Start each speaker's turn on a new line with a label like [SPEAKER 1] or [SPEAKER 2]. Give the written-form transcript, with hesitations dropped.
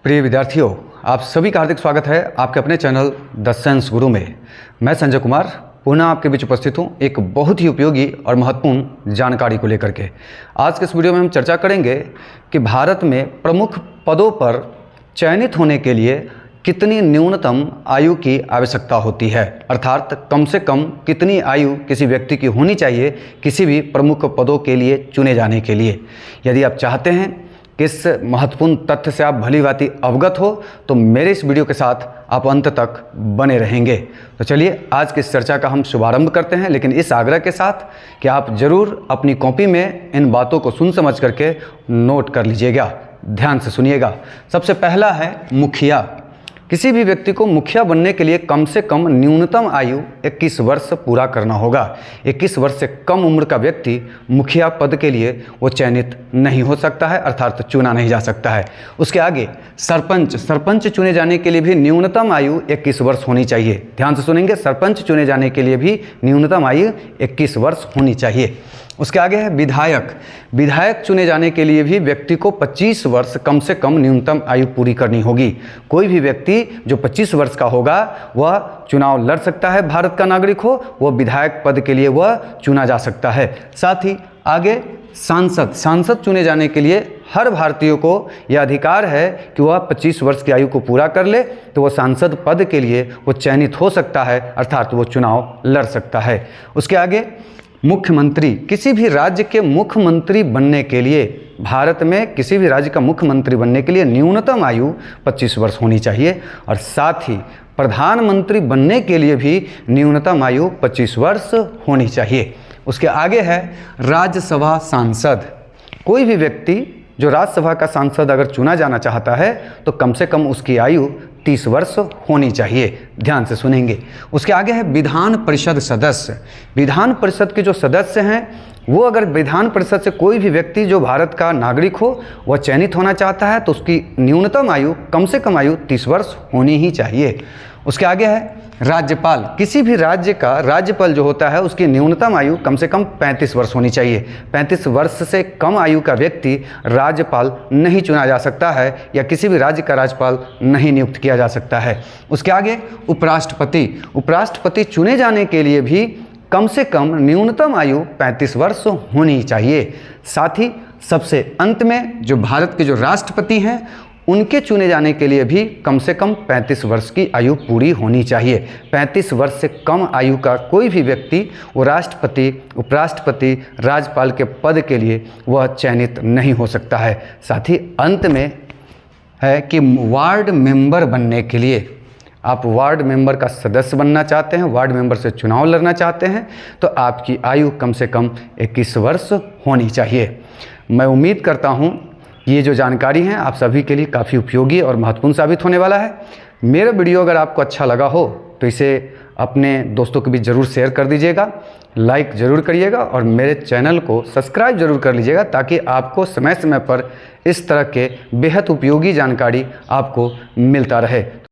[SPEAKER 1] प्रिय विद्यार्थियों, आप सभी का हार्दिक स्वागत है आपके अपने चैनल द साइंस गुरु में। मैं संजय कुमार पुनः आपके बीच उपस्थित हूँ एक बहुत ही उपयोगी और महत्वपूर्ण जानकारी को लेकर के। आज के इस वीडियो में हम चर्चा करेंगे कि भारत में प्रमुख पदों पर चयनित होने के लिए कितनी न्यूनतम आयु की आवश्यकता होती है, अर्थात कम से कम कितनी आयु किसी व्यक्ति की होनी चाहिए किसी भी प्रमुख पदों के लिए चुने जाने के लिए। यदि आप चाहते हैं कि इस महत्वपूर्ण तथ्य से आप भली भांति अवगत हो तो मेरे इस वीडियो के साथ आप अंत तक बने रहेंगे। तो चलिए आज की इस चर्चा का हम शुभारंभ करते हैं, लेकिन इस आग्रह के साथ कि आप ज़रूर अपनी कॉपी में इन बातों को सुन समझ करके नोट कर लीजिएगा। ध्यान से सुनिएगा। सबसे पहला है मुखिया। किसी भी व्यक्ति को मुखिया बनने के लिए कम से कम न्यूनतम आयु 21 वर्ष पूरा करना होगा। 21 वर्ष से कम उम्र का व्यक्ति मुखिया पद के लिए वो चयनित नहीं हो सकता है, अर्थात चुना नहीं जा सकता है। उसके आगे सरपंच चुने जाने के लिए भी न्यूनतम आयु 21 वर्ष होनी चाहिए। ध्यान से सुनेंगे, सरपंच चुने जाने के लिए भी न्यूनतम आयु 21 वर्ष होनी चाहिए। उसके आगे है विधायक चुने जाने के लिए भी व्यक्ति को 25 वर्ष कम से कम न्यूनतम आयु पूरी करनी होगी। कोई भी व्यक्ति जो 25 वर्ष का होगा वह चुनाव लड़ सकता है, भारत का नागरिक हो, वह विधायक पद के लिए वह चुना जा सकता है। साथ ही आगे सांसद चुने जाने के लिए हर भारतीय को यह अधिकार है कि वह 25 वर्ष की आयु को पूरा कर ले तो वह सांसद पद के लिए वो चयनित हो सकता है, अर्थात वो चुनाव लड़ सकता है। उसके आगे मुख्यमंत्री। किसी भी राज्य के मुख्यमंत्री बनने के लिए, भारत में किसी भी राज्य का मुख्यमंत्री बनने के लिए न्यूनतम आयु 25 वर्ष होनी चाहिए, और साथ ही प्रधानमंत्री बनने के लिए भी न्यूनतम आयु 25 वर्ष होनी चाहिए। उसके आगे है राज्यसभा सांसद। कोई भी व्यक्ति जो राज्यसभा का सांसद अगर चुना जाना चाहता है तो कम से कम उसकी आयु 30 वर्ष होनी चाहिए। ध्यान से सुनेंगे। उसके आगे है विधान परिषद सदस्य। विधान परिषद के जो सदस्य हैं वो अगर विधान परिषद से कोई भी व्यक्ति जो भारत का नागरिक हो वह चयनित होना चाहता है तो उसकी न्यूनतम आयु कम से कम आयु 30 वर्ष होनी ही चाहिए। उसके आगे है राज्यपाल। किसी भी राज्य का राज्यपाल जो होता है उसकी न्यूनतम आयु कम से कम 35 वर्ष होनी चाहिए। 35 वर्ष से कम आयु का व्यक्ति राज्यपाल नहीं चुना जा सकता है या किसी भी राज्य का राज्यपाल नहीं नियुक्त किया जा सकता है। उसके आगे उपराष्ट्रपति चुने जाने के लिए भी कम से कम न्यूनतम आयु 35 वर्ष होनी चाहिए। साथ ही सबसे अंत में जो भारत के जो राष्ट्रपति हैं उनके चुने जाने के लिए भी कम से कम 35 वर्ष की आयु पूरी होनी चाहिए। 35 वर्ष से कम आयु का कोई भी व्यक्ति वो राष्ट्रपति, उपराष्ट्रपति, राज्यपाल के पद के लिए वह चयनित नहीं हो सकता है। साथ ही अंत में है कि वार्ड मेंबर बनने के लिए, आप वार्ड मेंबर का सदस्य बनना चाहते हैं, वार्ड मेंबर से चुनाव लड़ना चाहते हैं तो आपकी आयु कम से कम 21 वर्ष होनी चाहिए। मैं उम्मीद करता हूँ ये जो जानकारी है आप सभी के लिए काफ़ी उपयोगी और महत्वपूर्ण साबित होने वाला है। मेरा वीडियो अगर आपको अच्छा लगा हो तो इसे अपने दोस्तों के बीच ज़रूर शेयर कर दीजिएगा, लाइक ज़रूर करिएगा और मेरे चैनल को सब्सक्राइब ज़रूर कर लीजिएगा ताकि आपको समय समय पर इस तरह के बेहद उपयोगी जानकारी आपको मिलता रहे।